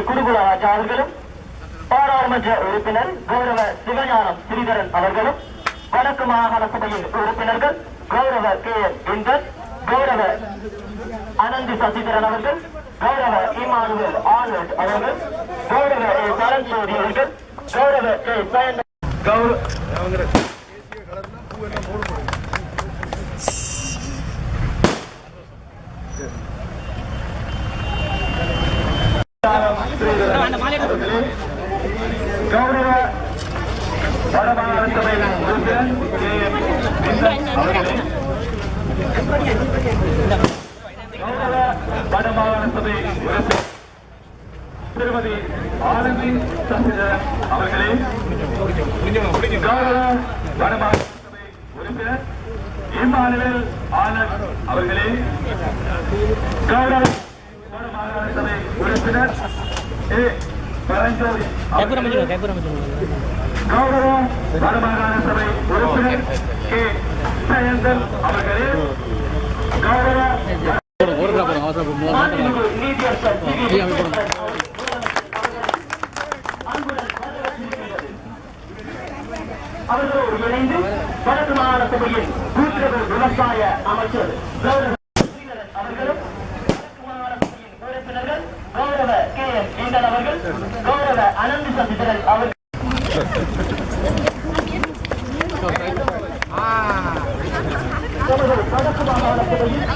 குருகுலராஜா அவர்களும், பாராளுமன்ற உறுப்பினர் கௌரவ சிவஞானம் ஸ்ரீதரன் அவர்களும், வடக்கு மாகாண சபையின் உறுப்பினர்கள் கௌரவ KM கௌரவ அனந்தி சசிதரன் அவர்கள், கௌரவ இமானுவேல் ஆல்வர்ட் அவர்கள், கௌரவ பரஞ்சோதி அவர்கள், கௌரவ கௌரவ வடமாகாண சபையின் உறுப்பினர் கௌரவ வடமாகாண சபை உறுப்பினர் திருமதி ஆனந்தி சசிதரன் அவர்களே, கௌரவ வடமாகாண சபை உறுப்பினர் இமானுவேல் ஆனந்த் அவர்களே, கௌரவ வடமாகாண சபை உறுப்பினர் பரஞ்சோதி, கௌரவ வடமாகாண சபை உறுப்பினர் ஜெயந்தன் அவர்களே, கௌரவ அவர்களோடு இணைந்து வடக்கு மாகாண சபையின் கூட்டுறவு விவசாய அமைச்சர் அவர்களும், வடக்கு மாகாண சபையின் உறுப்பினர்கள் கௌரவ KM அவர்கள், கௌரவ அனந்தி சசிதரன் அவர்கள், வடக்கு மாகாண சபையின்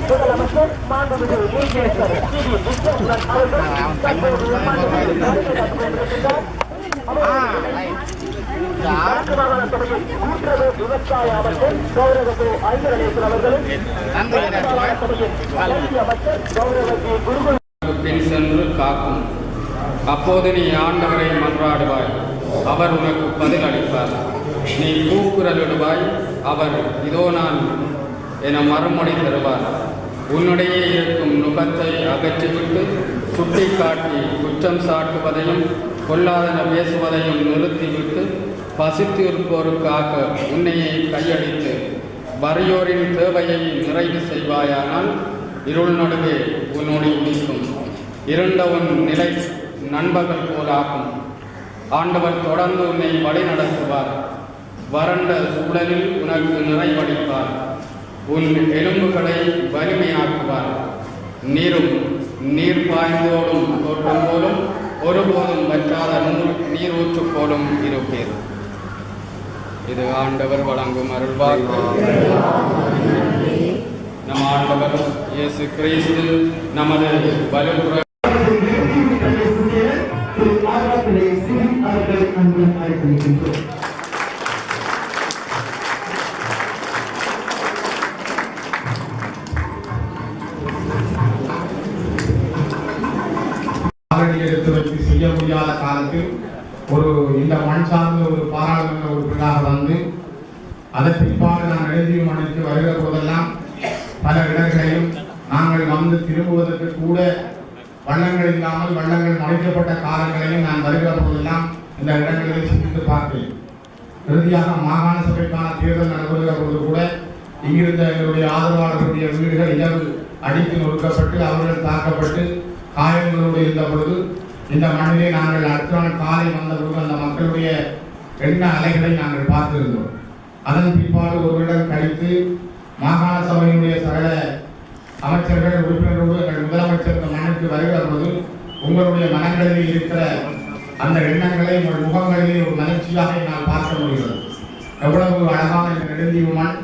முதலமைச்சர் மாண்புமிகு நீதியரசர் கூட்டுறவு விவசாய அமைச்சர் கௌரவ ஐங்கரநேசன் அவர்களும், அமைச்சர் கௌரவ குருகுல பின் சென்று காக்கும். அப்போது நீ ஆண்டவரை மன்றாடுவாய், அவர் உனக்கு பதில் அளிப்பார். நீ கூக்குரலிடுவாய், அவர் இதோ நான் என மறுமொழி தருவார். உன்னுடைய இருக்கும் நுகத்தை அகற்றிவிட்டு சுட்டி காட்டி குற்றம் சாட்டுவதையும் கொல்லாதன பேசுவதையும் நிறுத்திவிட்டு பசித்திருப்போருக்காக உன்னையை கையளித்து வறியோரின் தேவையை நிறைவு செய்வாயானால் இருள் நடுவே உன்னோடு உதிக்கும். இருண்ட உன் நிலை நண்பர்கள் போலாகும். ஆண்டவர் தொடர்ந்து உன்னை வழி நடத்துவார். வறண்ட சூழலில் உனக்கு நிறைவளிப்பார். உன் எலும்புகளை வலிமையாக்குவார். நீரும் நீர் பாய்ந்தோடும் தோட்டம் போலும் ஒருபோதும் வற்றாத நீரூற்று போலும் இருப்பீர். இது ஆண்டவர் வழங்கும் அருள்வாக்கு. நம் ஆண்டவர் இயேசு கிறிஸ்து நமது வலுப்புற எடுத்து வைத்து செய்ய முடியாத காலத்தில் இந்த மண் சார்ந்த ஒரு பாராளுமன்ற உறுப்பினராக வந்து அதன் பிற்பாடு நான் எழுதிய மண்ணுக்கு வருகிற போதெல்லாம் பல இடங்களையும் நாங்கள் வந்து திரும்புவதற்கு கூட வள்ளங்கள் இல்லாமல் வள்ளங்கள் மறைக்கப்பட்ட காலங்களையும் நான் வருகிற போதெல்லாம் இந்த இடங்களில் சிந்தித்து பார்த்தேன். இறுதியாக மாகாண சபைக்கான தேர்தல் நடைபெறுகிற போது கூட இங்கிருந்த எங்களுடைய ஆதரவாளர்களுடைய வீடுகள் இரவு அடித்து நொறுக்கப்பட்டு அவர்கள் தாக்கப்பட்டு காயங்களோடு இருந்த பொழுது இந்த மண்ணிலே நாங்கள் அடுத்த நாள் காலை வந்த பொழுது அந்த மக்களுடைய எண்ண அலைகளை நாங்கள் பார்த்திருந்தோம். அதன் பிற்பாடு ஒரு வருடம் கழித்து மாகாண சபையினுடைய சகல அமைச்சர்கள் உறுப்பினரோடு எங்கள் முதலமைச்சர் இந்த மண்ணுக்கு வருகிற பொழுது உங்களுடைய மனங்களில் இருக்கிற அந்த எண்ணங்களை உங்கள் முகங்களிலே ஒரு மகிழ்ச்சியாக என்னால் பார்க்க முடிகிறது. எவ்வளவு அழகான இந்த நெடுந்தீவு மண்,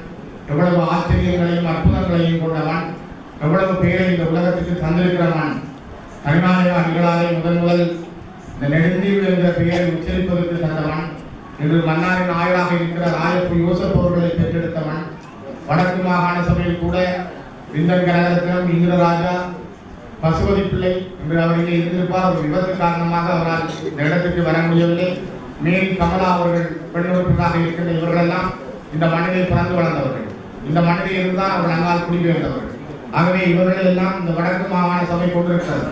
எவ்வளவு ஆச்சரியங்களையும் அற்புதங்களையும் கொண்ட மண், எவ்வளவு பேரை இந்த உலகத்துக்கு தந்திருக்கிற மண். கருணாநிதி அடிகளாரை முதல் இந்த நெடுந்தீவு என்ற பெயரை உச்சரிப்பதற்கு தந்தவன். இன்று மன்னாரின் ஆயராக இருக்கிற ராயப்பு யோசப் அவர்களை பெற்றெடுத்தவன். வடக்கு மாகாண சபையில் கூட விந்தன் கனகரத்னம் இந்திரராஜா பசுபதி பிள்ளை என்று அவர்கள் இருந்திருப்பார். ஒரு விபத்து காரணமாக அவரால் இந்த இடத்துக்கு வர முடியவில்லை. மேரி கமலா அவர்கள் பெண் உறுப்பினராக இருக்கின்ற இவர்களெல்லாம் இந்த மண்ணிலே பிறந்து வளர்ந்தவர்கள். இந்த மண்ணிலே இருந்தால் அவர்கள் அங்கால் குடிபெயர்ந்தவர்கள். ஆகவே இவர்கள் எல்லாம் இந்த வடக்கு மாகாண சபை கொண்டிருக்கிறது.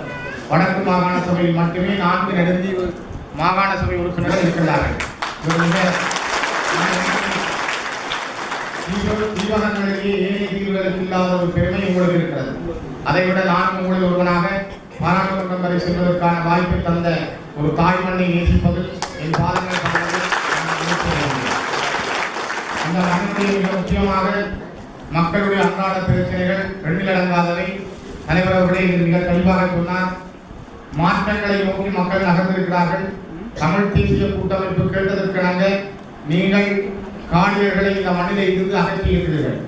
வடக்கு மாகாண சபையில் மட்டுமே 4 நெடுந்தீவு மாகாண சபை உறுப்பினர்கள் இருக்கின்றார்கள். தீவகங்களிலேயே ஏனைய தீவுகளுக்கு இல்லாத ஒரு பெருமை உங்களுக்கு இருக்கிறது. அதைவிட நான் உங்களில் ஒருவனாக பாராளுமன்றம் வரை செல்வதற்கான வாய்ப்பை தந்த ஒரு தாய் மண்ணை நேசிப்பதில் என் பாதங்கள் படுவது இந்த மண்ணுடைய மிக முக்கியமாக மக்களுடைய அன்றாட பிரச்சனைகள் எண்ணிலடங்காதவை. தலைவர் அவர்களே இது மிக தெளிவாக சொன்னார். மாற்றங்களை நோக்கி மக்கள் நகர்ந்திருக்கிறார்கள். தமிழ் தேசிய கூட்டமைப்பு கேட்டதற்கிணங்க நீங்கள் காடியர்களை இந்த மண்ணிலே இருந்து அகற்றியிருக்கிறீர்கள்.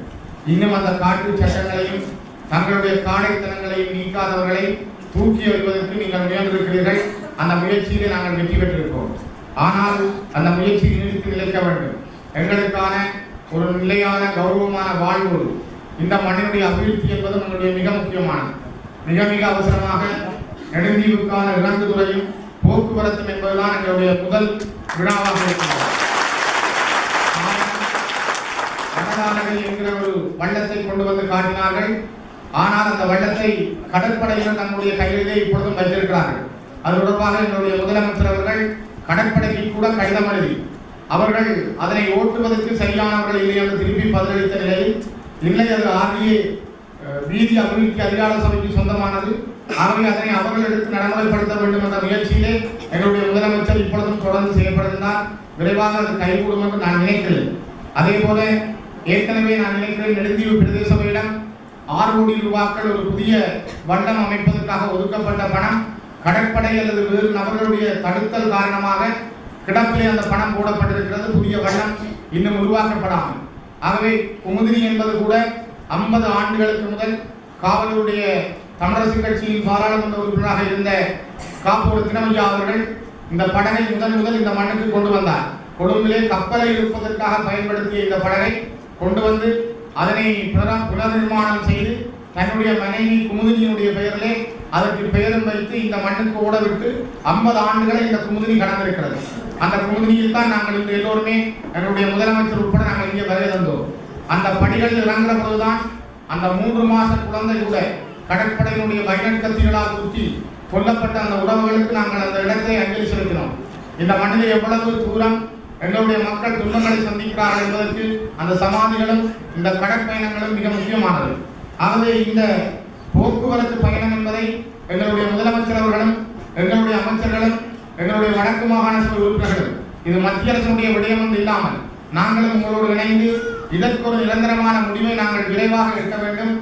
இன்னும் அந்த காட்டு சட்டங்களையும் தங்களுடைய காடைத்தனங்களையும் நீக்காதவர்களை தூக்கி எறிவதற்கு நீங்கள் முயன்றிருக்கிறீர்கள். அந்த முயற்சியிலே நாங்கள் வெற்றி பெற்றிருக்கிறோம். ஆனால் அந்த முயற்சியை நிறுத்தி நிலைக்க வேண்டும். எங்களுக்கான ஒரு நிலையான கௌரவமான வாழ்வு, இந்த மண்ணினுடைய அபிவிருத்தி என்பது நம்முடைய மிக முக்கியமானது. மிக மிக அவசரமாக நெடுந்தீவுக்கான இறங்குதுறையும் போக்குவரத்தும் என்பதுதான் எங்களுடைய முதல் விழாவாக இருக்கிறது. வடநாடுகள் என்கிற ஒரு வள்ளத்தை கொண்டு வந்து காட்டினார்கள். ஆனால் அந்த வள்ளத்தை கடற்படையினர் நம்முடைய கையிலே இப்பொழுதும் வைத்திருக்கிறார்கள். அது தொடர்பாக எங்களுடைய முதலமைச்சர் அவர்கள் கடற்படைக்கு கூட கடிதம் எழுதி அவர்கள் அதனை ஓட்டுவதற்கு சரியானவர்கள் இல்லை என்று திருப்பி பதிலளித்த நிலையில், இல்லை அது ஆர்டிஏ வீதி அபிவிருத்தி அதிகார சபைக்கு சொந்தமானது, ஆகவே அதனை அவர்கள் எடுத்து நடைமுறைப்படுத்த வேண்டும் என்ற முயற்சியிலே எங்களுடைய முதலமைச்சர் இப்பொழுதும் தொடர்ந்து செய்யப்படுகின்றார். விரைவாக அது கைகூடும் என்று நான் நினைக்கிறேன். அதே போல ஏற்கனவே நான் நினைக்கிறேன் நெடுந்தீவு பிரதேச சபையிடம் 6 கோடி ரூபாய்கள் ஒரு புதிய வண்டம் அமைப்பதற்காக ஒதுக்கப்பட்ட பணம் கடற்படை அல்லது வேறு நபர்களுடைய தடுத்தல் காரணமாக கிடப்பிலே அந்த பணம் போடப்பட்டிருக்கிறது. புதிய வண்டம் இன்னும் உருவாக்கப்படாமல். ஆகவே குமுதினி என்பது கூட 50 ஆண்டுகளுக்கு முதல் காவலருடைய தமிழரசு கட்சியின் பாராளுமன்ற உறுப்பினராக இருந்த காப்பூர் தினமையா அவர்கள் இந்த படகை முதல் இந்த மண்ணுக்கு கொண்டு வந்தார். கொழும்பிலே கப்பலை இருப்பதற்காக பயன்படுத்திய இந்த படகை கொண்டு வந்து அதனை புனர்நிர்மாணம் செய்து தன்னுடைய மனைவி குமுதினியுடைய பெயரிலே அதற்கு பெயரும் வைத்து இந்த மண்ணுக்கு ஓடவிட்டு 50 ஆண்டுகளை இந்த குமுதினி கடந்திருக்கிறது. அந்த குமுதினியில் தான் நாங்கள் இன்று எல்லோருமே எங்களுடைய முதலமைச்சர் உட்பட நாங்கள் இங்கே வருகை தந்தோம். அந்த படிகளில் இறங்குற போதுதான் அந்த 3 மாச குழந்தை கூட கடற்படையினுடைய பைனட் கத்திகளால் குத்தி கொல்லப்பட்ட அந்த உறவுகளுக்கு நாங்கள் அந்த இடத்தை அஞ்சலி செலுத்தினோம். இந்த மண்ணில் எவ்வளவு தூரம் எங்களுடைய மக்கள் துன்பங்களை சந்திக்கிறார்கள் என்பதற்கு அந்த சமாதிகளும் இந்த கடற்பயணங்களும் மிக முக்கியமானது. ஆகவே இந்த போக்குவரத்து பயணம் என்பதை எங்களுடைய முதலமைச்சர் அவர்களும் எங்களுடைய அமைச்சர்களும் எங்களுடைய வடக்கு மாகாண சபை உறுப்பினர்களும் இது மத்திய அரசுடைய விடயம் என்று இல்லாமல் நாங்களும் உங்களோடு இணைந்து இதற்கு ஒரு நிரந்தரமான முடிவை நாங்கள் விரைவாக எட்ட வேண்டும்.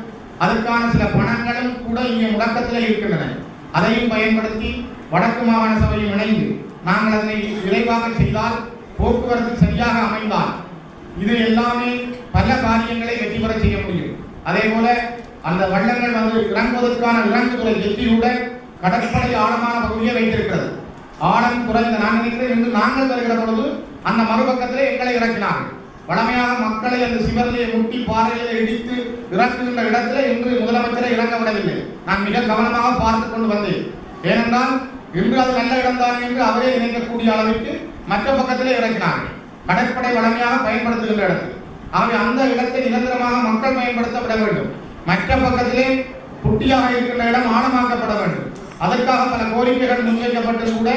அதற்கான சில பணங்களும் கூட இங்கே முடக்கத்தில் இருக்கின்றன. அதையும் பயன்படுத்தி வடக்கு மாகாண சபையும் இணைந்து நாங்கள் அதனை விரைவாக செய்தால், போக்குவரத்து சரியாக அமைந்தால் இது எல்லாமே பல காரியங்களை வெற்றி பெற செய்ய முடியும். அதே போல அந்த வள்ளங்கள் வந்து இறங்குவதற்கான இறங்குதுறை வெற்றியூட கடற்படை ஆழமான பகுதியை வைத்திருக்கிறது. ஆழம் குறைந்த நான் நினைக்கிறேன் என்று நாங்கள் வருகிற பொழுது அந்த மறுபக்கத்திலே எங்களை இறக்கினார்கள். வளமையாக மக்களை அந்த சிவரிலே முட்டி பாறையிலே இடித்து இறக்குகின்ற இடத்திலே இன்று முதலமைச்சரை இறங்க விடவில்லை. நான் மிக கவனமாக பார்த்து கொண்டு வந்தேன். ஏனென்றால் இன்று அது நல்ல இடம்தானே என்று அவரே நினைக்கக்கூடிய அளவிற்கு மற்ற பக்கத்திலே இறக்கினார்கள். கடற்படை வளமையாக பயன்படுத்துகின்ற இடத்தில். ஆகவே அந்த இடத்தை நிரந்தரமாக மக்கள் பயன்படுத்தப்பட வேண்டும். மற்ற பக்கத்திலே குட்டியாக இருக்கின்ற இடம் ஆழமாக்கப்பட வேண்டும். அதற்காக பல கோரிக்கைகள் முன்வைக்கப்பட்டு கூட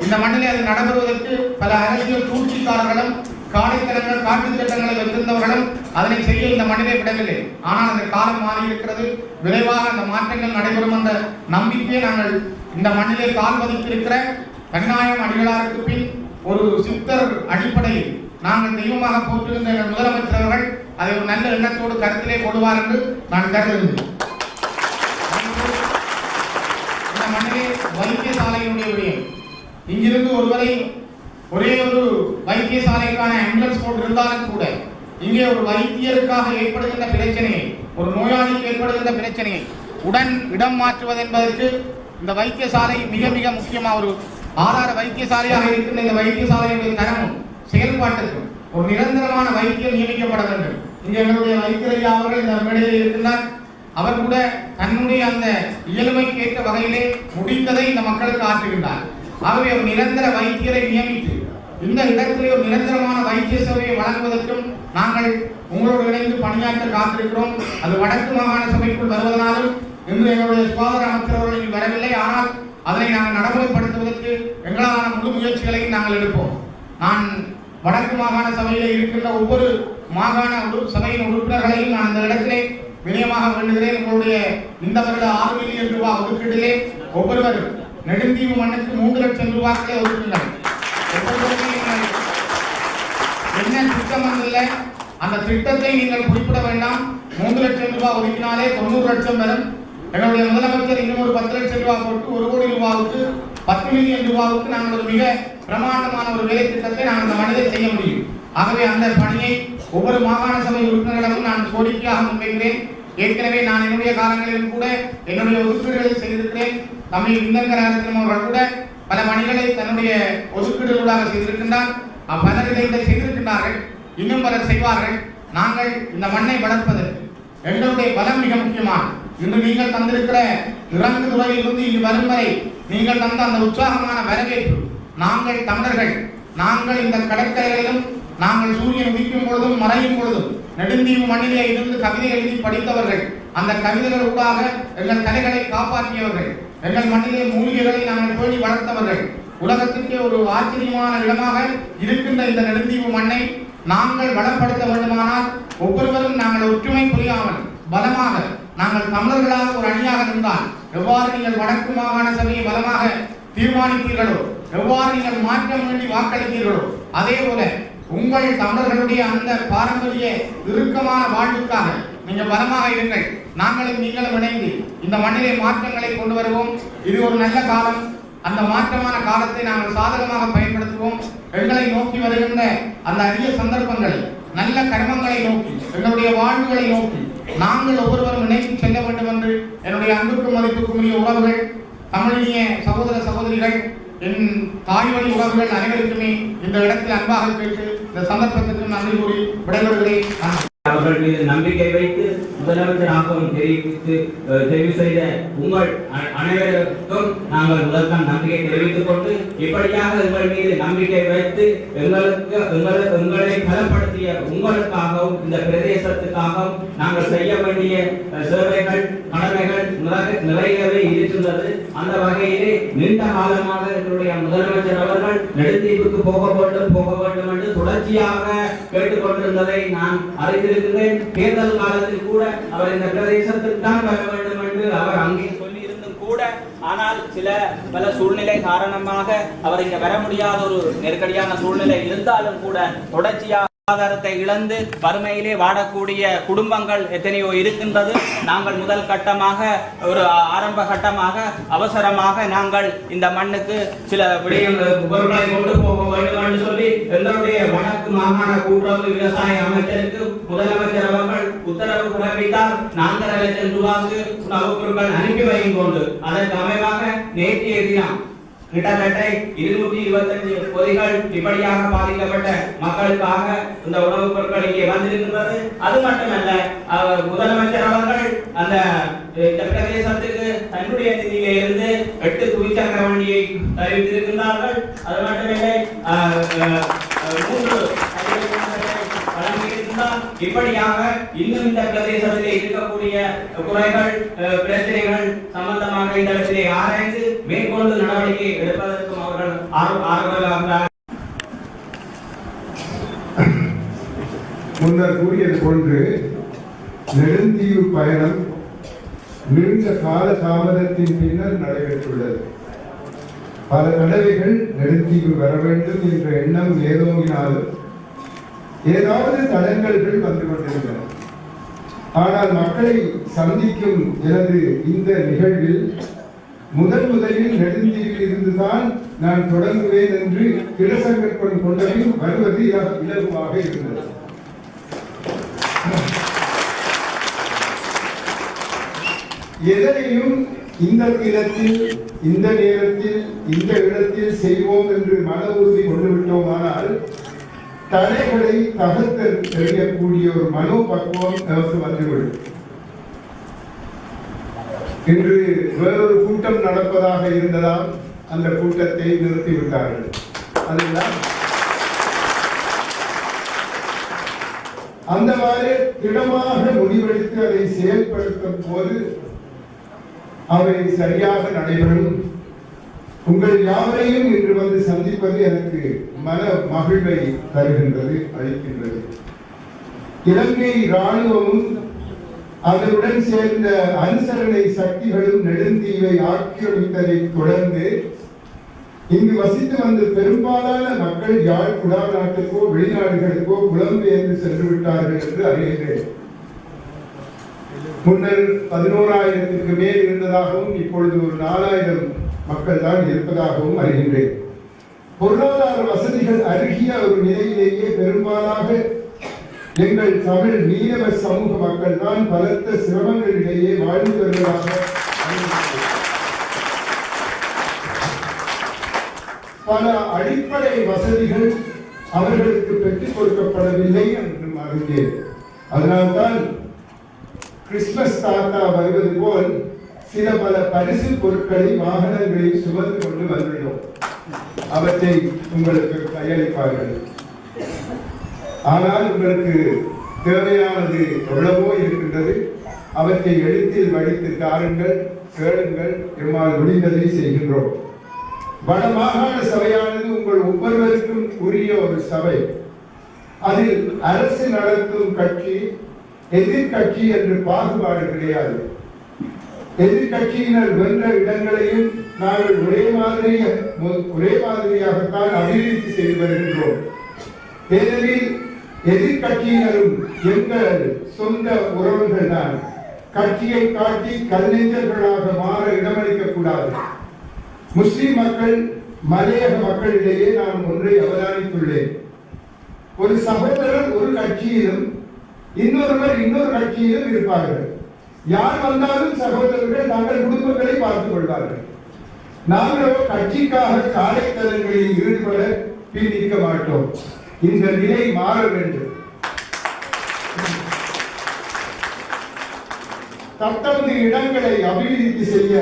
இந்த மண்ணிலே அது நடைபெறுவதற்கு பல அரசியல் சூழ்ச்சிக்காரர்களும் காடைத்தனங்கள் காட்டு திட்டங்களை வைத்திருந்தவர்களும் அதனை செய்ய இந்த மண்ணிலே விடவில்லை. ஆனால் அந்த காலம் மாறி இருக்கிறது. விரைவாக அந்த மாற்றங்கள் நடைபெறும் என்ற நம்பிக்கையை நாங்கள் இந்த மண்ணிலே கால் பதித்திருக்கிற கண்ணாயம் அடிகளாருக்கு பின் ஒரு சித்தர் அடிப்படையில் நாங்கள் தெய்வமாக போற்றிருந்த எங்கள் முதலமைச்சர் அவர்கள் அதை ஒரு நல்ல எண்ணத்தோடு கருத்திலே கொள்வார் என்று நான் கருதுகிறேன். இந்த மண்ணிலே வைத்தியசாலையினுடைய விடயம், இங்கிருந்து ஒருவரை ஒரே ஒரு வைத்தியசாலைக்கான ஆம்புலன்ஸ் போட்டிருந்தாலும் கூட இங்கே ஒரு வைத்தியருக்காக ஏற்படுகின்ற பிரச்சனையை, ஒரு நோயாளிக்கு ஏற்படுகின்ற பிரச்சனையை உடன் இடம் மாற்றுவது என்பதற்கு இந்த வைத்தியசாலை மிக மிக முக்கியமாக ஒரு ஆதார வைத்தியசாலையாக இருக்கின்ற இந்த வைத்தியசாலையுடைய தரமும் செயல்பாட்டுக்கும் ஒரு நிரந்தரமான வைத்தியம் நியமிக்கப்பட வேண்டும். இங்கே எங்களுடைய வைத்தியரையா அவர்கள் இந்த மேடையில் இருக்கின்றார். அவர் கூட தன்னுடைய அந்த இயலுமைக்கு ஏற்ற வகையிலே முடிந்ததை இந்த மக்களுக்கு ஆற்றுகின்றார். ஆகவே ஒரு நிரந்தர வைத்தியரை நியமித்து இந்த இடத்திலே ஒரு நிரந்தரமான வைத்திய சேவையை வழங்குவதற்கும் நாங்கள் உங்களோடு இணைந்து பணியாற்ற காத்திருக்கிறோம். அது வடக்கு மாகாண சபைக்குள் வருவதனாலும் இன்று எங்களுடைய சுகாதார அமைச்சர் அவர்கள் வரவில்லை. ஆனால் அதனை நாங்கள் நடைமுறைப்படுத்துவதற்கு எங்களாலான முழு முயற்சிகளையும் நாங்கள் எடுப்போம். நான் வடக்கு மாகாண சபையிலே இருக்கின்ற ஒவ்வொரு மாகாண சபையின் உறுப்பினர்களையும் நான் அந்த இடத்திலே வினயமாக வேண்டுகிறேன். உங்களுடைய இந்த வருட 6 மில்லியன் ரூபாய் ஒதுக்கீட்டிலே ஒவ்வொருவரும் நெடுந்தீவு மண்ணுக்கு 3 லட்சம் ரூபாய்களை ஒதுக்குங்கள். என்ன திட்டம் இல்லை, அந்த திட்டத்தை நீங்கள் குறிப்பிட வேண்டாம். 3 லட்சம் ரூபாய் ஒதுக்கினாலே 90 லட்சம் வரும். எங்களுடைய முதலமைச்சர் இன்னும் ஒரு 10 லட்சம் ரூபாய் போட்டு 1 கோடி ரூபாவுக்கு 10 மில்லியன் ரூபாவுக்கு நாங்கள் ஒரு மிக பிரமாண்டமான ஒரு வேலை திட்டத்தை நாங்கள் அந்த மனிதரை செய்ய முடியும். ஆகவே அந்த பணியை ஒவ்வொரு மாகாண சபை உறுப்பினர்களிடமும் நான் கோரிக்கையாக முன்வைக்கிறேன். ஏற்கனவே நான் என்னுடைய காலங்களிலும் கூட என்னுடைய ஒதுக்கீடுகளை செய்திருக்கிறேன். தமிழ் இந்தங்கரத்திலும் அவர்கள் கூட பல பணிகளை தன்னுடைய ஒதுக்கீடுகளாக செய்திருக்கின்றார். பலர் இதை செய்திருக்கின்றார்கள், இன்னும் பலர் செய்வார்கள். நாங்கள் இந்த மண்ணை வளர்ப்பதற்கு எங்களுடைய பலம் மிக முக்கியமான இன்று நீங்கள் தந்திருக்கிற இறங்கு துறையிலிருந்து இங்கு வரும் வரை நீங்கள் தந்த அந்த உற்சாகமான வரவேற்பு, நாங்கள் தமிழர்கள், நாங்கள் இந்த கடற்கரைகளிலும் நாங்கள் சூரியன் உதிக்கும் பொழுதும் மறையும் பொழுதும் நெடுந்தீவு மண்ணிலே இருந்து கவிதை எழுதி படித்தவர்கள், அந்த கவிதைகள் ஊடாக எங்கள் கலைகளை காப்பாற்றியவர்கள், எங்கள் மண்ணிலே மூலிகைகளை நாங்கள் பேணி வளர்த்தவர்கள், உலகத்திற்கே ஒரு ஆச்சரியமான இடமாக இருக்கின்ற இந்த நெடுந்தீவு மண்ணை நாங்கள் வளப்படுத்த வேண்டுமானால் ஒவ்வொருவரும் நாங்கள் ஒற்றுமை புரியாமல் பலமாக நாங்கள் தமிழர்களாக ஒரு அணியாக நின்றால் எவ்வாறு நீங்கள் வடக்கு மாகாண சபையை பலமாக தீர்மானித்தீர்களோ, எவ்வாறு நீங்கள் மாற்றம் வேண்டி வாக்களித்தீர்களோ, அதே போல உங்கள் தமிழர்களுடைய அந்த பாரம்பரிய இறுக்கமான வாழ்வுக்காக நீங்கள் பலமாக இருங்கள். நாங்களும் நீங்களும் இணைந்து இந்த மண்ணிலே மாற்றங்களை கொண்டு வருவோம். இது ஒரு நல்ல காலம். அந்த மாற்றமான காலத்தை நாங்கள் சாதகமாக பயன்படுத்துவோம். எங்களை நோக்கி வருகின்ற அந்த அரிய சந்தர்ப்பங்களை, நல்ல கர்மங்களை நோக்கி, எங்களுடைய வாழ்வுகளை நோக்கி நாங்கள் ஒவ்வொருவரும் இணைத்து செல்ல வேண்டும் என்று என்னுடைய அன்புக்கும் மதிப்புக்கும் உரிய உறவுகள், தமிழினிய சகோதர சகோதரிகள், என் தாய்மொழி உறவுகள் அனைவருக்குமே இந்த இடத்தில் அன்பாக கேட்டு இந்த சந்தர்ப்பத்திற்கு நன்றி கூறி விடைபெறுகிறேன். அவர்கள் மீது நம்பிக்கை வைத்து முதலமைச்சராகவும் தெரிவு செய்த உங்கள் அனைவருக்கும் நாங்கள் முதற்கான நம்பிக்கை தெரிவித்துக் கொண்டு, இப்படியாக எங்கள் மீது நம்பிக்கை வைத்து எங்களை பலப்படுத்திய உங்களுக்காகவும் இந்த பிரதேசத்துக்காகவும் நாங்கள் செய்ய வேண்டிய சேவைகள், கடமைகள் நிறையவே இருக்கின்றது. அந்த வகையிலே நீண்ட காலமாக எங்களுடைய முதலமைச்சர் அவர்கள் நெடுந்தீவுக்கு போக வேண்டும் என்று தொடர்ச்சியாக கேட்டுக்கொண்டிருந்ததை நான் அறிந்திருக்கிறேன். தேர்தல் காலத்தில் கூட அவர் இந்த பிரதேசத்தில் தான் வர வேண்டும் என்று அவர் அங்கே சொல்லியிருந்தும் கூட, ஆனால் பல சூழ்நிலை காரணமாக அவர் இங்க வர முடியாத ஒரு நெருக்கடியான சூழ்நிலை இருந்தாலும் கூட தொடர்ச்சியாக ஆதாரத்தை இழந்து வறுமையிலே வாடக்கூடிய குடும்பங்கள் எத்தனையோ இருக்கின்றது. நாங்கள் முதல் கட்டமாக ஒரு ஆரம்ப கட்டமாக அவசரமாக நாங்கள் இந்த மண்ணுக்கு சில பொருட்களை கொண்டு போக வேண்டும் என்று சொல்லி எங்களுடைய வடக்கு மாகாண கூட்டுறவு விவசாய அமைச்சருக்கு முதலமைச்சர் அவர்கள் உத்தரவு பிறப்பித்தார். 4.5 லட்சம் ரூபாய்க்கு உணவுப் பொருட்கள் அனுப்பி வைக்கும் கொண்டு அதற்கு அமைவாக நேற்றைய தினம் கிட்டத்தட்ட 225 பொதிகள் இப்படியாக பாதிக்கப்பட்ட மக்களுக்காக இந்த உணவுப் பொருட்கள் இங்கே வந்திருக்கின்றது. அது மட்டுமல்ல, முதலமைச்சர் அவர்கள் அந்த இந்த பிரதேசத்துக்கு தன்னுடைய நிதியிலே இருந்து 8 துவிச்சக்கர வண்டியை அறிவித்திருக்கின்றார்கள். அது மட்டுமில்லை, 3 இப்படியாக இன்னும் இந்த பிரதேசத்திலே இருக்கக்கூடிய குறைகள், பிரச்சனைகள் சம்பந்தமாக இந்த இடத்திலே ஆராய்ந்து மேற்கொண்டு நடவடிக்கை எடுப்பதற்கும் அவர்கள் ஆர்வமாக. முன்னர் கூறியது போன்று நெடுந்தீவு பயணம் நீண்ட கால தாமதத்தின் பின்னர் நடைபெற்றுள்ளது. பல தடவைகள் நெடுந்தீவு வர வேண்டும் என்ற எண்ணம் ஏதோங்கினாலும் ஏதாவது தடங்கல்கள் வந்து கொண்டிருந்தன. ஆனால் மக்களை சந்திக்கும் எனது இந்த நிகழ்வில் முதலில் நெடுந்தீவில் இருந்துதான் நான் தொடங்குவேன் என்று திடசங்கற்பன் கொண்டபின் வருவது இலகுவாக இருந்தது. எதனையும் இந்த இடத்தில், இந்த நேரத்தில், இந்த இடத்தில் செய்வோம் என்று மன உறுதி கொண்டு விட்டோமானால் தடைகளை தகர்த்தெறியக்கூடிய ஒரு மனோபக்குவம் நமக்கு வந்துவிடும். இன்று வேறொரு கூட்டம் நடப்பதாக இருந்ததால் அந்த கூட்டத்தை நிறுத்திவிட்டார்கள். அதுதான் அந்தவாறு திடமாக முடிவெடுத்து அதை செயல்படுத்தும் போது அவை சரியாக நடைபெறும். உங்கள் யாவரையும் இன்று வந்து சந்திப்பது எனக்கு மன மகிழ்வை தருகின்றது, அளிக்கின்றது. இலங்கை இராணுவமும் அதனுடன் சேர்ந்த அனுசரணை சக்திகளும் நெடுந்தீவை ஆக்கிரமித்ததை தொடர்ந்து இங்கு வசித்து வந்த பெரும்பாலான மக்கள் யாழ் குடாநாட்டுக்கோ வெளிநாடுகளுக்கோ புலம்பெயர்ந்து சென்று விட்டார்கள் என்று அறிகிறேன். முன்னர் 11,000க்கு மேல் இருந்ததாகவும் இப்பொழுது ஒரு 4,000 மக்கள் தான் இருப்பதாகவும் அறிகின்றேன். பொருளாதார வசதிகள் அருகிய ஒரு நிலையிலேயே பெரும்பாலாக எங்கள் தமிழ் மீனவ சமூக மக்கள் தான் பலத்த சிரமங்களிடையே வாழ்ந்து வருவதாக பல அடிப்படை வசதிகள் அவர்களுக்கு பெற்றுக் கொடுக்கப்படவில்லை என்று அறிந்தேன். அதனால்தான் கிறிஸ்துமஸ் தாத்தா வருவது போல் சில பல பரிசு பொருட்களை வாகனங்களில் சுமந்து கொண்டு வந்துள்ளோம். அவற்றை உங்களுக்கு கையளிப்பார்கள். ஆனால் உங்களுக்கு தேவையானது எவ்வளவோ இருக்கின்றது. அவற்றை எழுத்தில் வடித்து தாருங்கள், கேளுங்கள். எம்மால் முடிந்ததை செய்கின்றோம். வடமாகாண சபையானது உங்கள் ஒவ்வொருவருக்கும் உரிய ஒரு சபை. அதில் அரசு நடத்தும் கட்சி எதிர்கட்சி என்று பாகுபாடு கிடையாது. எதிர்கட்சியினர் வென்ற இடங்களையும் நாங்கள் ஒரே மாதிரியாகத்தான் அபிவிருத்தி செய்து வருகின்றோம். ஏனெனில் எதிர்கட்சியினரும் எங்கள் சொந்த உறவுகள் தான். கட்சியை காட்டி கல்நெஞ்சர்களாக மாற இடமளிக்க கூடாது. முஸ்லிம் மக்கள் மலையக மக்களிடையே நான் ஒன்றை அவதானித்துள்ளேன். ஒரு சகோதரர் ஒரு கட்சியிலும் இன்னொருவர் இன்னொரு கட்சியிலும் இருப்பார்கள். யார் வந்தாலும் சகோதரர்கள் தங்கள் குடும்பங்களை பார்த்துக் கொள்வார்கள். நாங்களோ கட்சிக்காக காலைத்தலங்களில் ஈடுபட பின்னிக்க மாட்டோம். இந்த நிலை மாற வேண்டும். தத்தமது இடங்களை அபிவிருத்தி செய்ய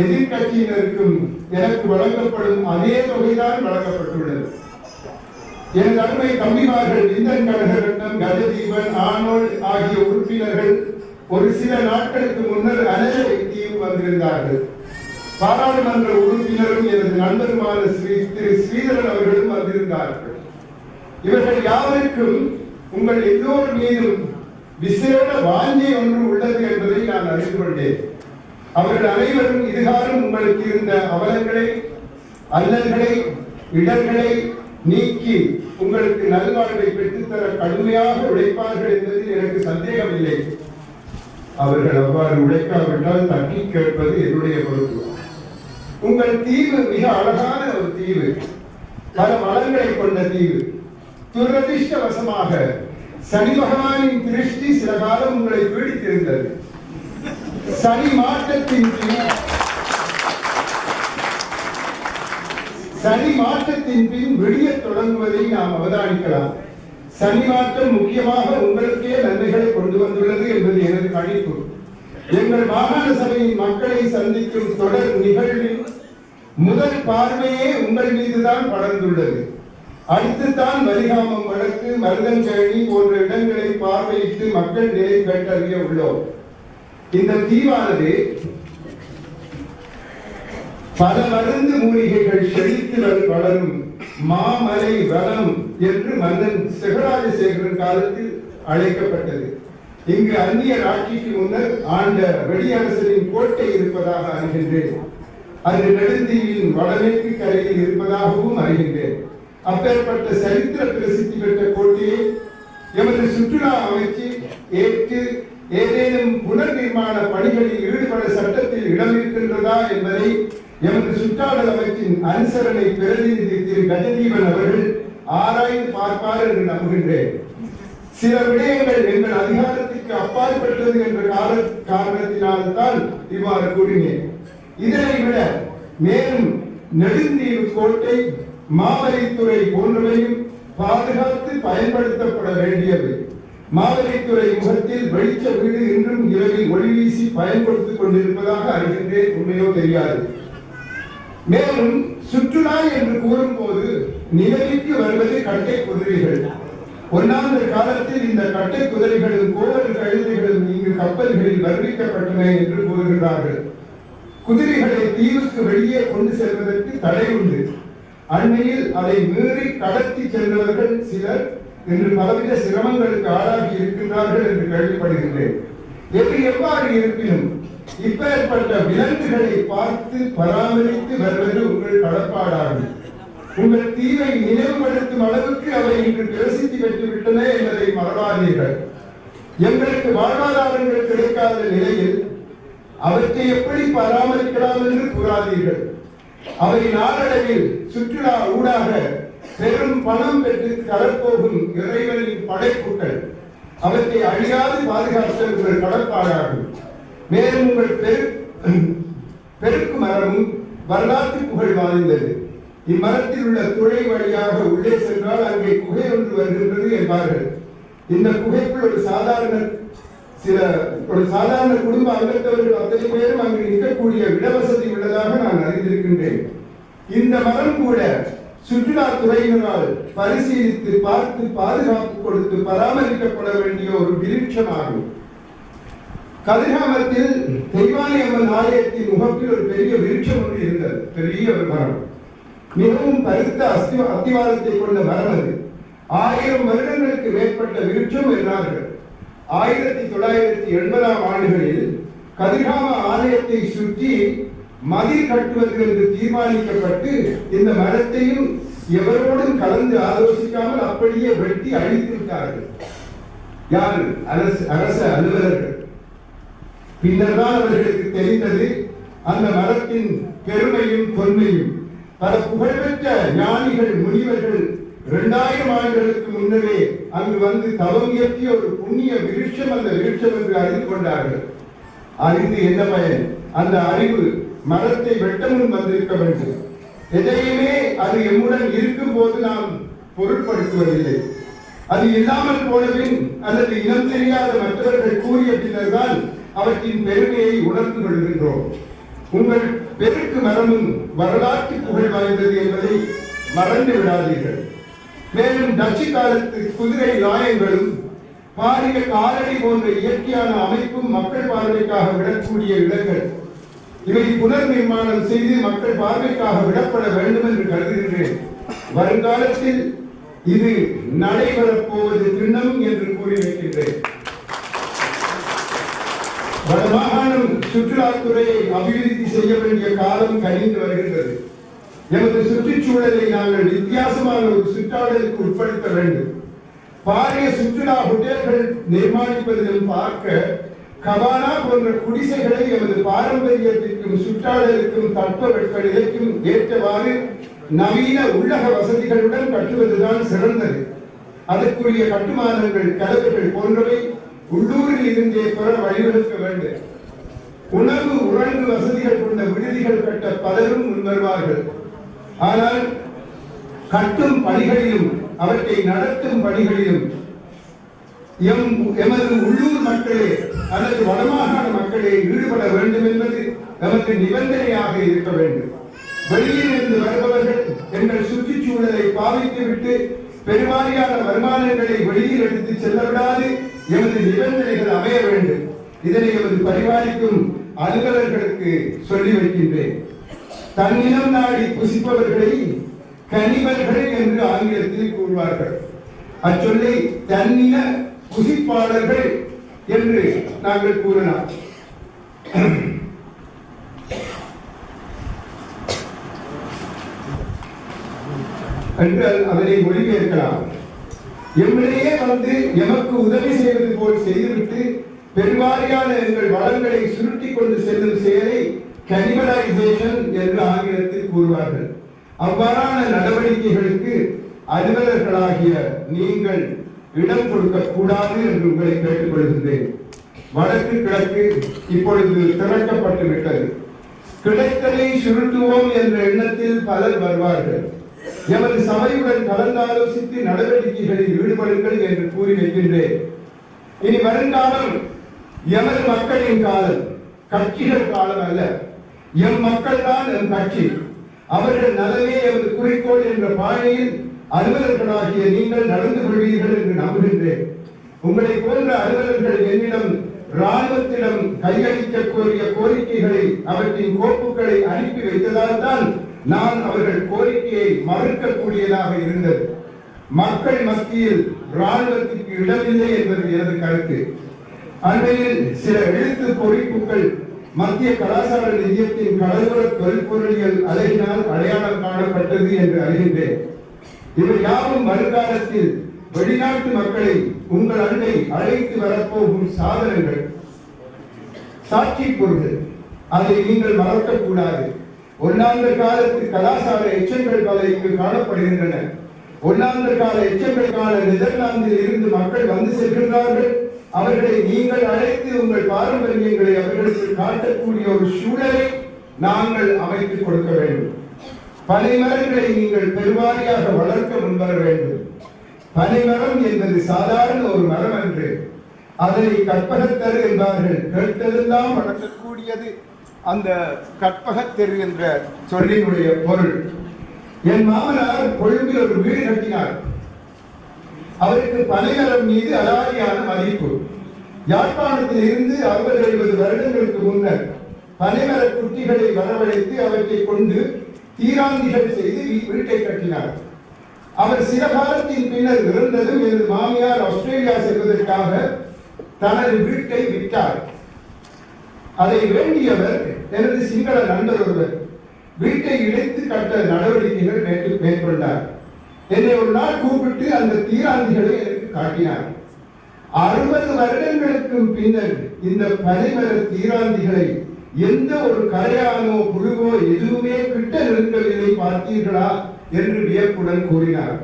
எதிர்கட்சியினருக்கும் எனக்கு வழங்கப்படும் அதே தொகைதான் வழங்கப்பட்டுள்ளது. எனது அருமை தம்பிமார்கள் விந்தன் கனகரட்னம், கஜதீபன், ஆனோல்ட் ஆகிய உறுப்பினர்கள் ஒரு சில நாட்களுக்கு முன்னர் அனலை தீவு வந்திருந்தார்கள். பாராளுமன்ற உறுப்பினரும் எனது நண்பருமான திரு ஸ்ரீதரன் அவர்களும் வந்திருந்தார்கள். இவர்கள் யாவருக்கும் உங்கள் எல்லோர் மீதும் விசேட வாஞ்சை ஒன்று உள்ளது என்பதை நான் அறிந்து கொண்டேன். அவர்கள் அனைவரும் இதுகாலம் உங்களுக்கு இருந்த அவலங்களை, அல்லல்களை, இடர்களை நீக்கி உங்களுக்கு நல்வாழ்வை பெற்றுத்தர கடுமையாக உழைப்பார்கள் என்பதில் எனக்கு சந்தேகம் இல்லை. அவர்கள் அவ்வாறு உழைக்காவிட்டால் தட்டி கேட்பது என்னுடைய பொறுப்பு. உங்கள் தீவு மிக அழகான ஒரு தீவு, பல வளங்களை கொண்ட தீவு. துரதிர்ஷ்டவசமாக சனி பகவானின் திருஷ்டி சில காலம் உங்களை பீடித்திருந்தது. சனி மாற்றத்தின் பின் விடிய தொடங்குவதை நாம் அவதானிக்கலாம். சனி மாற்றம் முக்கியமாக உங்களுக்கே நன்மைகளை கொண்டு வந்துள்ளது என்பது எனது கணிப்பு. எங்கள் மாகாண சபையின் மக்களை சந்திக்கும் தொடர் நிகழ்வின் முதல் பார்வையே உங்கள் மீதுதான் படர்ந்துள்ளது. அடுத்துத்தான் வலிகாமம் வழக்கு, மருதங்கழனி போன்ற இடங்களை பார்வையிட்டு மக்கள் நிலை கேட்டறிய உள்ளோம். இந்த தீவானது பல மருந்து மூலிகைகள் செழித்து வளரும் மாமலை வனம் என்று மன்னன் செகராஜசேகரன் காலத்தில் அழைக்கப்பட்டது. இங்கு அந்நியர் ஆட்சிக்கு முன்னர் ஆண்ட வெளியரசரின் கோட்டை இருப்பதாக அறிகின்றேன். அது நெடுந்தீவின் வடமேற்கு கரையில் இருப்பதாகவும் அறிகின்றேன். அப்பேற்பட்ட சரித்திர பிரசித்தி பெற்ற கோட்டையை எமது சுற்றுலா அமைச்சு ஏற்று ஏதேனும் புனர் நிர்மாண பணிகளில் ஈடுபட சட்டத்தில் இடம் இருக்கின்றதா என்பதை எமது சுற்றாடல் அமைச்சின் அனுசரணை பிரதிநிதி திரு கஜதீபன் அவர்கள் ஆராய்ந்து பார்ப்பார் என்று நம்புகின்றேன். சில விடயங்கள் எங்கள் அதிகாரத்திற்கு அப்பாற்பட்டது என்ற காரணத்தினால்தான் இவ்வாறு கூறினேன். இதனை விட மேலும் நெடுந்தீவு கோட்டை, மாவரைத்துறை போன்றவையும் பாதுகாத்து பயன்படுத்தப்பட வேண்டியவை. மாவரைத்துறை முகத்தில் வெளிச்ச வீடு இன்றும் இரவில் ஒளி வீசி பயன்படுத்திக் கொண்டிருப்பதாக அறிகின்றேன். உண்மையோ தெரியாது. மேலும் சுற்றுலா என்று கூறும்போது நிலவிற்கு வருவது கட்டை குதிரைகள். ஒன்னாம் காலத்தில் இந்த கட்டை குதிரைகளும் கோவல் கழுதைகளும் இங்கு கப்பல்களில் வருவிக்கப்பட்டன என்று கூறுகிறார்கள். குதிரைகளை தீவுக்கு வெளியே கொண்டு செல்வதற்கு தடை உண்டு. அண்மையில் அதை மீறி கடத்தி சென்றவர்கள் சிலர் இன்று பலவித சிரமங்களுக்கு ஆளாகி இருக்கின்றார்கள் என்று கேள்விப்படுகின்றேன். எது எவ்வாறு இருப்பினும் இப்பேற்பட்ட விலங்குகளை பார்த்து பராமரித்து வருவது உங்கள் கடப்பாடாகும். உங்கள் தீவை நினைவுபடுத்தும் அளவுக்கு அவை இன்று பிரசித்தி பெற்றுவிட்டன என்பதை மறவாதீர்கள். எங்களுக்கு வாழ்வாதாரங்கள் கிடைக்காத நிலையில் அவற்றை எப்படி பராமரிக்கலாம் என்று கூறாதீர்கள். அவை நாளடைவில் சுற்றுலா ஊடாக பெரும் பணம் பெற்று தரப்போகும் இறைவனின் படைப்புகள். அவற்றை அழியாது பாதுகாத்தல் உங்கள் கடப்பாடாகும். மேலும் உங்கள் பெருக்கு மரமும் வரலாற்று புகழ் வாய்ந்தது. இம்மரத்தில் உள்ள துளை வழியாக உள்ளே சென்றால் அங்கே குகை ஒன்று வருகின்றது என்பார்கள். இந்த குகைக்குள் ஒரு சாதாரண குடும்ப அங்கத்தவர்கள் அத்தனை பேரும் அங்கு நிற்கக்கூடிய இடவசதி உள்ளதாக நான் அறிந்திருக்கின்றேன். இந்த மரம் கூட சுற்றுலா துறையினரால் பரிசீலித்து பார்த்து பாதுகாப்பு கொடுத்து பராமரிக்கப்பட வேண்டிய ஒரு விருட்சமாகும். கதிர்காமத்தில் தெய்வானை அம்மன் ஆலயத்தின் முகப்பில் ஒரு பெரிய விருட்சம் ஒன்று இருந்தது. பெரிய ஒரு மரம், மிகவும் பருத்த அத்திவாரத்தை கொண்ட மரம் அது. 1000 வருடங்களுக்கு மேற்பட்ட விருட்சம் என்றார்கள். 1980ஆம் ஆண்டுகளில் கதிர்காம ஆலயத்தை சுற்றி மதில் கட்டுவது என்று தீர்மானிக்கப்பட்டு இந்த மரத்தையும் எவரோடும் கலந்து ஆலோசிக்காமல் அப்படியே வெட்டி அழித்து விட்டார்கள். யார்? அரச அலுவலர்கள். பின்னர் தான் அவர்களுக்கு தெரிந்தது அந்த மரத்தின் பெருமையும் தொன்மையும். பல புகழ்பெற்ற ஞானிகள் முனிவர்கள் 2000 ஆண்டுகளுக்கு முன்னரே அங்கு வந்து தவம் இயற்றிய ஒரு புண்ணிய விருட்சம் அந்த விருட்சம் என்று அறிந்து கொண்டார்கள். அறிந்து என்ன பயன்? அந்த அறிவு மரத்தை வெட்ட முன் வந்திருக்க வேண்டும். எதையுமே அது எம்முடன் இருக்கும் போது நாம் பொருட்படுத்துவதில்லை. அது இல்லாமல் போனபின் அல்லது இனம் தெரியாத மற்றவர்கள் கூறிய பின்னர் தான் அவற்றின் பெருமையை உணர்ந்து கொள்கின்றோம். உங்கள் பெருக்கு மரமும் வரலாற்று புகழ் வாய்ந்தது என்பதை மறந்து விடாதீர்கள். மேலும் டச்சு காலத்து குதிரை லாயங்களும் பாரிய காலடி போன்ற இயற்கையான அமைப்பும் மக்கள் பார்வைக்காக விடக்கூடிய இடங்கள். இவை புனர் நிர்மாணம் செய்து மக்கள் பார்வைக்காக விடப்பட வேண்டும் என்று கருதுகின்றேன். வருங்காலத்தில் இது நடைபெறப் போவது திண்ணம் என்று கூறி வைக்கின்றேன். வடமாகாணம் சுற்றுலாத்துறையை அபிவிருத்தி செய்ய வேண்டிய காலம் கனிந்து வருகின்றது. எமது சுற்றுச்சூழலை நாங்கள் வித்தியாசமான ஒரு சுற்றாடலுக்கு உட்படுத்த வேண்டும். பாரிய சுற்றுலா ஹோட்டல்கள் நிர்மாணிப்பதிலும் பார்க்க கபானா போன்ற குடிசைகளை எமது பாரம்பரியத்திற்கும் சுற்றாடலுக்கும் தட்பவெட்ப நிலைக்கும் ஏற்றவாறு நவீன உள்ளக வசதிகளுடன் கட்டுவதுதான் சிறந்தது. அதற்குரிய கட்டுமானங்கள், கலவைகள் போன்றவை உள்ளூரில் இருந்தே பெற வழிவகுக்க வேண்டும். உணவு உறங்கு வசதிகள் கொண்ட விடுதிகள் கட்ட பலரும் முன்வருவார்கள். ஆனால் கட்டும் பணிகளிலும் அவற்றை நடத்தும் பணிகளிலும் எமது உள்ளூர் மக்களே அல்லது வடமாகாண மக்களே ஈடுபட வேண்டும் என்பது நமக்கு நிபந்தனையாக இருக்க வேண்டும். வெளியில் இருந்து வருபவர்கள் எங்கள் சுற்றுச்சூழலை பாவித்துவிட்டு பெருவாரியான வருமானங்களை வெளியில் எடுத்து செல்லவிடாது எமது நிபந்தனைகள் அமைய வேண்டும். இதனை எமது பரிபாலிக்கும் அலுவலர்களுக்கு சொல்லி வைக்கின்றேன். தன்னினம் நாடி புசிப்பவர்களை கனிவர்கள் என்று ஆங்கிலத்தில் கூறுவார்கள். அச்சொல்லை தன்னின புசிப்பாளர்கள் என்று நாங்கள் கூறலாம். என்று அதனை மொழிபெயர்க்கலாம். எம்மிடையே வந்து எமக்கு உதவி செய்வது போல் செய்துவிட்டு பெருவாரியான எங்கள் வளங்களை சுருட்டி கொண்டு செல்லும் செயலை கனிமலைசேஷன் என்று ஆங்கிலத்தில் கூறுவார்கள். அவ்வாறான நடவடிக்கைகளுக்கு அலுவலர்களாகிய நீங்கள் இடம் கொடுக்க கூடாது என்று உங்களை கேட்டுக்கொள்கின்றேன். வடக்கு கிழக்கு இப்பொழுது திறக்கப்பட்டு விட்டது. கிடைத்தலை சுருட்டுவோம் என்ற எண்ணத்தில் பலர் வருவார்கள். எமது சபையுடன் கலந்தாலோசித்து நடவடிக்கைகளில் ஈடுபடுங்கள் என்று கூறி வைக்கின்றேன். இனி வருங்காலம் எமது மக்களின் காலம், கட்சிகள் காலம் அல்ல. எம் மக்கள் தான் எம் கட்சி. அவர்கள் நலமே எமது குறிக்கோள் என்ற பாணியில் அலுவலர்களாகிய நீங்கள் நடந்து கொள்வீர்கள் என்று நம்புகின்றேன். உங்களை போன்ற அலுவலர்கள் என்னிடம் ராணுவத்திடம் கையளிக்க கோரிய கோரிக்கைகளை அவற்றின் கோப்புகளை அனுப்பி வைத்ததால் தான் நான் அவர்கள் கோரிக்கையை மறுக்கக்கூடியதாக இருந்தது. மக்கள் மத்தியில் ராணுவத்திற்கு இடமில்லை என்பது எனது கருத்து. அண்மையில் சில எழுத்து பொறிப்புகள் மத்திய கலாச்சார நிதியத்தின் கடலோர தொல்பொருளியல் அலகினால் அடையாளம் காணப்பட்டது என்று அறிகின்றேன். இவை யாவும் வருங்காலத்தில் வெளிநாட்டு மக்களை உங்கள் அண்டை அழைத்து வரப்போகும் சாதனங்கள், சாட்சி பொருள்கள். அதை நீங்கள் மறக்கக்கூடாது. ஒன்னாந்த காலத்து கலாச்சார எச்சங்கள் பல இங்கு காணப்படுகின்றன. ஒன்னாந்த கால எச்சங்களுக்கான நெதர்லாந்தில் இருந்து மக்கள் வந்து செல்கின்றார்கள். அவர்களை நீங்கள் அழைத்து உங்கள் பாரம்பரியங்களை அவர்களுக்கு காட்டக்கூடிய ஒரு சூழலை நாங்கள் அமைத்துக் கொடுக்க வேண்டும். பனைமரங்களை நீங்கள் பெருவாரியாக வளர்க்க முன்வர வேண்டும். பனைமரம் என்பது சாதாரண ஒரு மரம் அன்று. அதனை கற்பகத்தரு என்பார்கள். கேட்டதெல்லாம் வளர்க்கக்கூடியது அந்த கற்பகத்தரு என்ற சொல்லினுடைய பொருள். என் மாமனார் கொழும்பில் ஒரு வீடு கட்டினார். அவருக்கு பனைமரம் மீது அலாதியான மதிப்பு. யாழ்ப்பாணத்தில் இருந்து 60-70 வருடங்களுக்கு முன்னர் பனைமர குட்டிகளை வரவழைத்து அவற்றை கொண்டு தீராந்திகள் செய்து வீட்டை கட்டினார். அவர் சில காலத்தின் பின்னர் இறந்ததும் எனது மாமியார் ஆஸ்திரேலியா செல்வதற்காக தனது வீட்டை விட்டார். அதை வேண்டியவர் எனது சிங்கள நண்பர் ஒருவர் வீட்டை இணைத்து கட்ட நடவடிக்கைகள் மேற்கொண்டார். என்னை ஒரு நாள் கூப்பிட்டு அந்த தீராந்திகளை எனக்கு காட்டினார். 60 வருடங்களுக்கு பின்னர் இந்த பனைமர தீராந்திகளை எந்த ஒரு கரையானோ புழுவோ எதுவுமே கிட்ட நெருங்கவில்லை பார்த்தீர்களா என்று வியப்புடன் கூறினார்.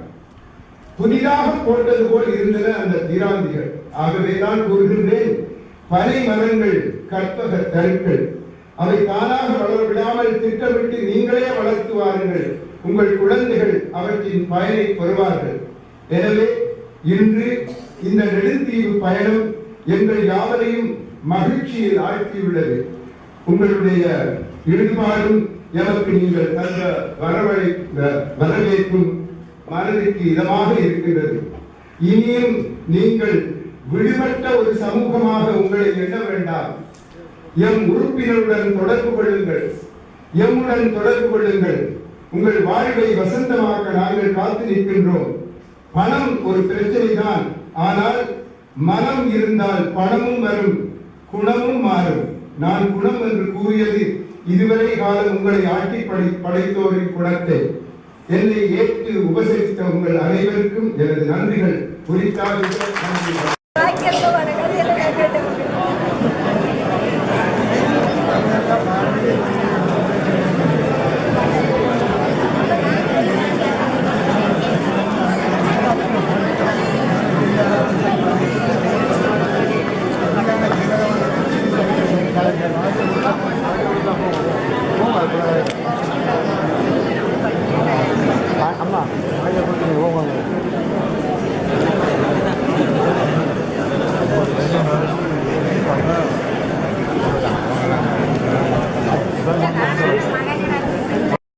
புதிதாக போட்டது போல் இருந்தன அந்த தீராந்திகள். ஆகவேதான் கூறுகின்றேன், பனை மரங்கள் கற்பக தருக்கள். அவை தானாக வளர விடாமல் திட்டமிட்டு நீங்களே வளர்த்து வாருங்கள். உங்கள் குழந்தைகள் அவற்றின் பயனை பெறுவார்கள். எனவே இன்று இந்த நெடுந்தீவு பயணம் எங்கள் யாவரையும் மகிழ்ச்சியில் ஆழ்த்தியுள்ளது. உங்களுடைய ஈடுபாடும் எமக்கு நீங்கள் தந்த வரவேற்பும் மனதிற்கு இதமாக இருக்கின்றது. இனியும் நீங்கள் விடுபட்ட ஒரு சமூகமாக உங்களை எண்ண வேண்டாம். எம் உறுப்பினருடன் தொடர்பு கொள்ளுங்கள், எம்முடன் தொடர்பு கொள்ளுங்கள். உங்கள் வாழ்வை வசந்தமாக்க நாங்கள் காத்து நிற்கின்றோம். பணம் ஒரு பிரச்சனை தான், ஆனால் மனம் இருந்தால் பணமும் வரும், குணமும் மாறும். நான் குணம் என்று கூறியது இதுவரை காலம் உங்களை ஆட்டி படைத்தோரின் குணத்தை. என்னை ஏற்று உபசரித்த உங்கள் அனைவருக்கும் எனது நன்றிகள். குறித்தாக